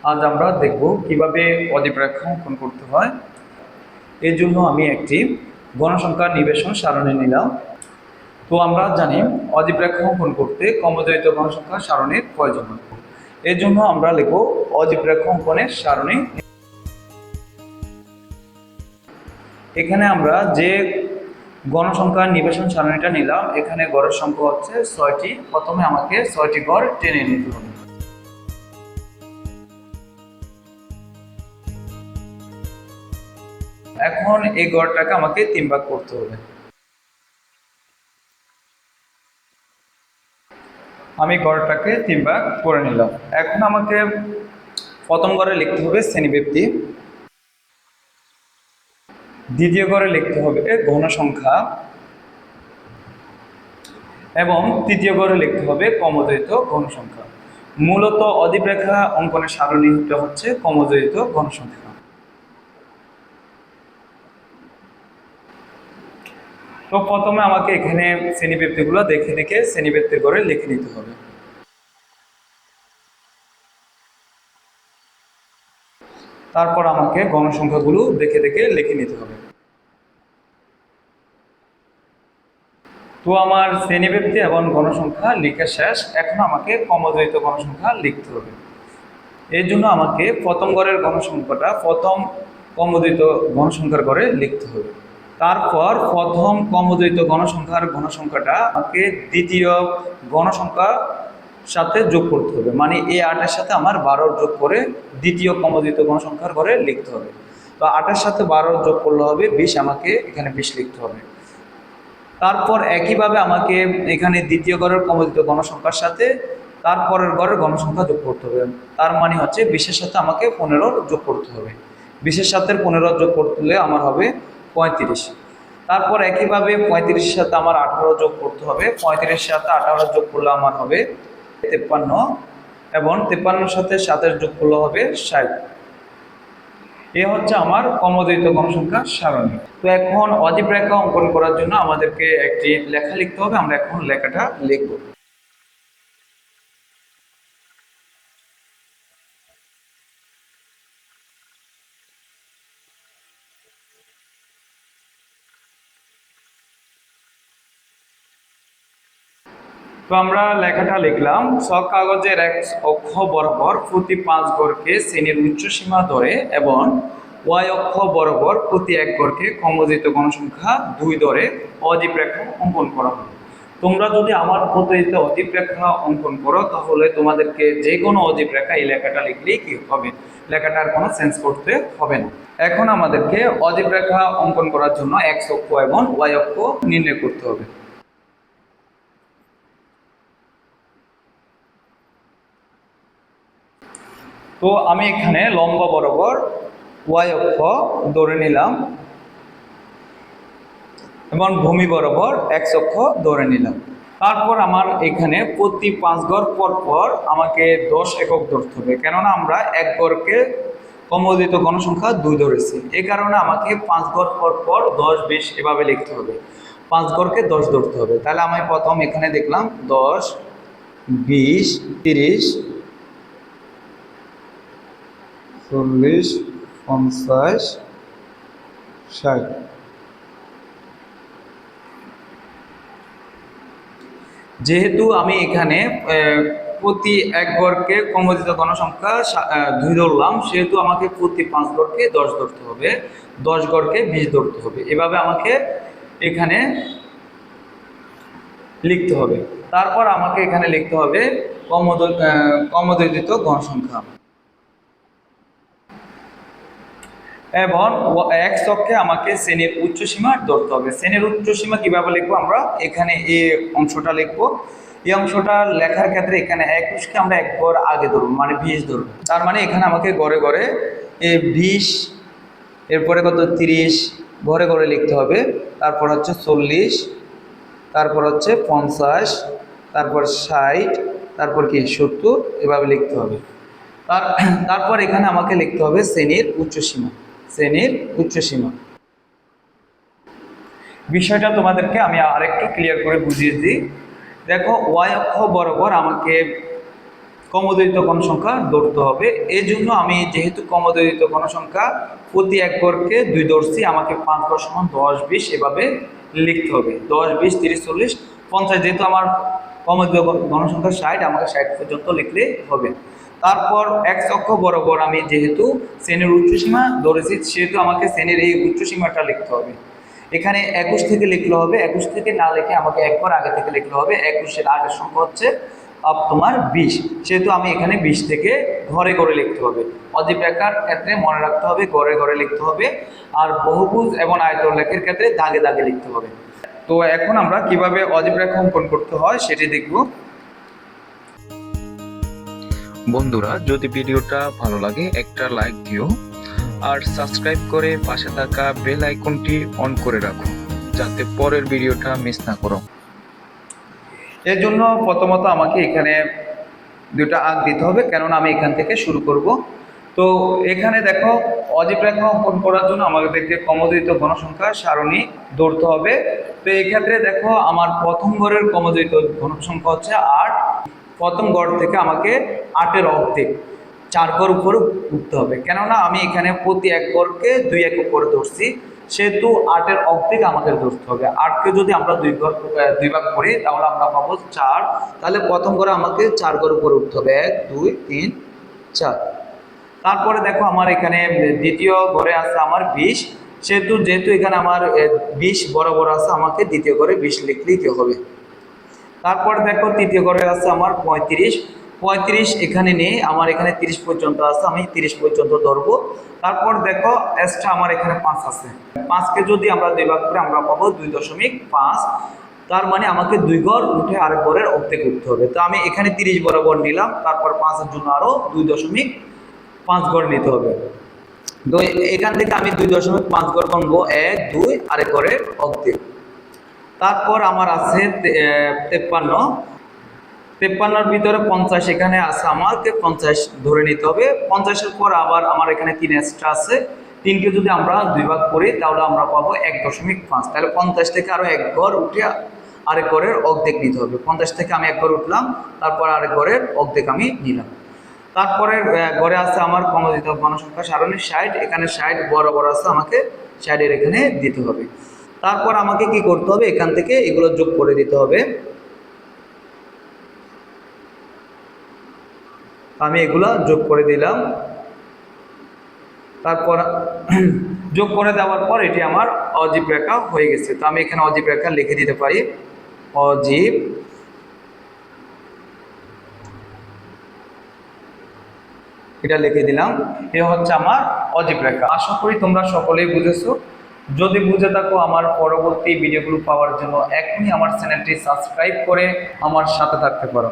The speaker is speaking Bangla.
আজ আমরা দেখব কিভাবে অদিপ রেখা অঙ্কন করতে হয়। এর জন্য আমি একটি গণসংখ্যা নিবেশন সারণী নিলাম। তো আমরা জানি অদিপ রেখা অঙ্কন করতে ক্রমজয়িত গণসংখ্যা সারণীর প্রয়োজন হয়। এর জন্য আমরা লিখব অদিপ রেখা অঙ্কনের সারণী। এখানে আমরা যে গণসংখ্যা নিবেশন সারণীটা নিলাম, এখানে গড়ের সংখ্যা হচ্ছে 6টি। প্রথমে আমাকে 6টি গড় টেনে নিতে হবে। এখন এই গড়টাকে আমাকে 3 ভাগ করতে হবে। আমি গড়টাকে 3 ভাগ করে নিলাম। এখন আমাকে প্রথম গড়ে লিখতে হবে শ্রেণীব্যক্তি, দ্বিতীয় গড়ে লিখতে হবে ঘনসংখ্যা এবং তৃতীয় গড়ে লিখতে হবে ক্রমজয়িত ঘনসংখ্যা। মূলত অদিপ রেখা অঙ্কনের সারণীটা হচ্ছে ক্রমজয়িত ঘনসংখ্যা। তো প্রথমে আমাকে এখানে শ্রেণীব্যক্তিগুলো দেখে দেখে শ্রেণীব্যক্তি করে লিখে নিতে হবে। তারপর আমাকে গণসংখ্যাগুলো দেখে দেখে লিখে নিতে হবে। তো আমার শ্রেণীব্যক্তি এবং গণসংখ্যা লিখে শেষ। এখন আমাকে ক্রমজয়িত গণসংখ্যা লিখতে হবে। এর জন্য আমাকে প্রথম গড়ের গণসংখ্যাটা প্রথম ক্রমজয়িত গণসংখ্যার গড়ে লিখতে হবে। তারপর প্রথম ক্রমজয়িত গণসংখ্যাটা আমাকে দ্বিতীয় গণসংখ্যার সাথে যোগ করতে হবে। মানে এই 8-এর সাথে আমার 12 যোগ করে দ্বিতীয় ক্রমজয়িত গণসংখ্যার ঘরে লিখতে হবে। তো 8-এর সাথে 12 যোগ করলে হবে 20, আমাকে এখানে 20 লিখতে হবে। তারপর একইভাবে আমাকে এখানে দ্বিতীয় গড়ের ক্রমজয়িত গণসংখ্যার সাথে তারপরের গড়ের গণসংখ্যা যোগ করতে হবে। তার মানে হচ্ছে 20-এর সাথে আমাকে 15 যোগ করতে হবে। 20-এর সাথে 15 যোগ করলে আমার হবে 35। তারপর একইভাবে 35-এর সাথে আমার 18 যোগ করতে হবে। 35-এর সাথে 18 যোগ করলে আমার হবে 53 এবং 53-এর সাথে 27 যোগ করলে হবে 60। এ হচ্ছে আমার ক্রমজয়িত গণসংখ্যা সারণী। তো এখন অদিপ রেখা অঙ্কন করার জন্য আমাদেরকে একটি লেখা লিখতে হবে। আমরা এখন লেখাটা লিখব। তো আমরা লেখাটা লিখলাম, ছক কাগজের এক অক্ষ বরাবর প্রতি 5 গড়কে শ্রেণীর উচ্চ সীমা ধরে এবং ওয়াই অক্ষ বরাবর প্রতি 1 গড়কে ক্রমজয়িত গণসংখ্যা 2 ধরে অদিপ রেখা অঙ্কন করা হবে। তোমরা যদি আমার পদ্ধতিতে অদিপ রেখা অঙ্কন করো তাহলে তোমাদেরকে যে কোনো অদিপ রেখা এই লেখাটা লিখলেই কি হবে, লেখাটার কোনো সেন্স করতে হবে না। এখন আমাদেরকে অদিপ রেখা অঙ্কন করার জন্য এক্স অক্ষ এবং ওয়াই অক্ষ নির্ণয় করতে হবে। তো আমি এখানে লম্ব বরাবর ওয়াই অক্ষ ধরে নিলাম এবং ভূমি বরাবর এক্স অক্ষ ধরে নিলাম। তারপর আমার এখানে প্রতি 5 গড় পর পর আমাকে 10 একক ধরতে হবে, কেননা আমরা 1 গড়কে ক্রমজয়িত গণসংখ্যা 2 ধরেছি। এই কারণে আমাকে 5 গড় পর পর 10, 20 এভাবে লিখতে হবে। 5 গড়কে 10 ধরতে হবে। তাহলে আমি প্রথম এখানে দেখলাম 10, 20, 30, 40, 50, 60। যেহেতু আমি এখানে প্রতি 1 গড়কে ক্রমজয়িত গণসংখ্যা 2 ধরলাম, সেহেতু আমাকে প্রতি 5 গড়কে 10 ধরতে হবে, 10 গড়কে 20 ধরতে হবে। এভাবে আমাকে এখানে লিখতে হবে। তারপর আমাকে এখানে লিখতে হবে ক্রমজয়িত গণসংখ্যা এবং এক্স অক্ষে আমাকে শ্রেণীর উচ্চ সীমা ধরতে হবে। শ্রেণীর উচ্চ সীমা কিভাবে লিখবো, আমরা এখানে এই অংশটা লিখবো। এই অংশটা লেখার ক্ষেত্রে এখানে 21কে আমরা 1 গড় আগে ধরবো, মানে 20 ধরবো। তার মানে এখানে আমাকে গড়ে গড়ে 20, এরপরে কত 30 ঘরে ঘরে লিখতে হবে। তারপর হচ্ছে 40, তারপর হচ্ছে 50, তারপর 60, তারপর কি 70, এভাবে লিখতে হবে। তারপর এখানে আমাকে লিখতে হবে শ্রেণীর উচ্চসীমা। শ্রেণীর উচ্চসীমা বিষয়টা তোমাদেরকে আমি আরেকটু ক্লিয়ার করে বুঝিয়ে দিই। দেখো, ওয়াই অক্ষ বরাবর আমাকে কমোদিত গণসংখ্যা ধরতে হবে। এই জন্য আমি যেহেতু কমোদিত গণসংখ্যা প্রতি এক গড়কে 2 ধরছি, আমাকে 5 গড় সমান 10, 20 এভাবে লিখতে হবে। 10, 20, 30, 40, 50, যেহেতু আমার কমোদিত গণসংখ্যা 60, আমাকে 60 পর্যন্ত লিখলে হবে। তারপর এক্স অক্ষ বরাবর আমি যেহেতু শ্রেণীর উচ্চসীমা ধরেছি, সেহেতু আমাকে শ্রেণীর এই উচ্চসীমাটা লিখতে হবে। এখানে 21 থেকে লিখলে হবে, 21 থেকে না লিখে আমাকে একবার আগে থেকে লিখলে হবে। 21-এর আগের সংখ্যা হচ্ছে তোমার 20, সেহেতু আমি এখানে 20 থেকে ঘরে ঘরে লিখতে হবে। অজীব রেখার ক্ষেত্রে মনে রাখতে হবে ঘরে ঘরে লিখতে হবে, আর বহুভুজ এবং আয়তলেখের ক্ষেত্রে দাগে দাগে লিখতে হবে। তো এখন আমরা কিভাবে অজীব রেখা অঙ্কন করতে হয় সেটি দেখব। বন্ধুরা, যদি ভিডিওটা ভালো লাগে একটা লাইক দিও, আর সাবস্ক্রাইব করে পাশে থাকা বেল আইকনটি অন করে রাখো, যাতে পরের ভিডিওটা মিস না করো। এর জন্য প্রথমত আমাকে এখানে 2টা আঁক দিতে হবে, কেননা আমি এখান থেকে শুরু করব। তো এখানে দেখো, অজীব রেখা অঙ্কন করার জন্য আমাদেরকে কমোদিত গণসংখ্যা সারণী ধরতে হবে। তো এই ক্ষেত্রে দেখো, আমার প্রথম গড়ের কমোদিত গণসংখ্যা হচ্ছে 8। প্রথম গড় থেকে আমাকে 8-এর অর্ধেক 4 গড় উপরে উঠতে হবে, কেননা আমি এখানে প্রতি এক গড়কে 2 একক করে ধরছি, সেহেতু 8-এর অর্ধেক আমাদের ধরতে হবে। 8কে যদি আমরা 2 ভাগ করি তাহলে আমরা পাবো 4। তাহলে প্রথম গড়ে আমাকে 4 গড় উপরে উঠতে হবে, 1, 2, 3, 4। তারপরে দেখো, আমার এখানে দ্বিতীয় ঘরে আছে আমার 20, যেহেতু এখানে আমার 20 বরাবর আছে, আমাকে দ্বিতীয় ঘরে 20 লিখলেই হবে। তারপর দেখো, তৃতীয় ঘরে আছে আমার 35। 35 এখানে নেই, আমার এখানে 30 পর্যন্ত আছে, আমি 30 পর্যন্ত ধরবো। তারপর দেখো, এক্সট্রা আমার এখানে 5 আছে। 5কে যদি আমরা 2 ভাগ করে আমরা পাবো 2.5। তার মানে আমাকে 2 ঘর উঠে আরেক ঘরের অর্ধেক উঠতে হবে। তো আমি এখানে 30 বরাবর নিলাম, তারপর 5-এর জন্য আরো 2.5 ঘর নিতে হবে। তো এখান থেকে আমি 2.5 ঘর গণবো, 1, 2, আরেক ঘরের অর্ধেক। তারপর আমার আছে 53-এর ভিতরে 50 এখানে আছে, আমাকে 50 ধরে নিতে হবে। 50-এর পর আবার আমার এখানে 3 এক্সট্রা আছে, 3কে যদি আমরা 2 ভাগ করি তাহলে আমরা পাবো 1.5। তাহলে 50 থেকে আরো 1 ঘর উঠে আরেক ঘরের অর্ধেক নিতে হবে। 50 থেকে আমি 1 ঘর উঠলাম, তারপর আরেক ঘরের অর্ধেক আমি নিলাম। তারপরে ঘরে আছে আমার কমোদিত গণসংখ্যা সারণী 60, এখানে 60 বরাবর আছে, আমাকে 60-এর এখানে দিতে হবে। তারপর আমাকে কি করতে হবে, এখান থেকে এগুলো যোগ করে দিতে হবে। আমি এগুলো যোগ করে দিলাম। তারপর যোগ করে দেওয়ার পর এটি আমার অজীব রেখা হয়ে গেছে। তো আমি এখানে অজীব রেখা লিখে দিতে পারি, অজীব এটা লিখে দিলাম। এ হচ্ছে আমার অজীব রেখা। আশা করি তোমরা সকলেই বুঝেছো। যদি বুঝে থাকো, আমার পরবর্তী ভিডিওগুলো পাওয়ার জন্য এখনই আমার চ্যানেলটি সাবস্ক্রাইব করে আমার সাথে থাকতে পারো।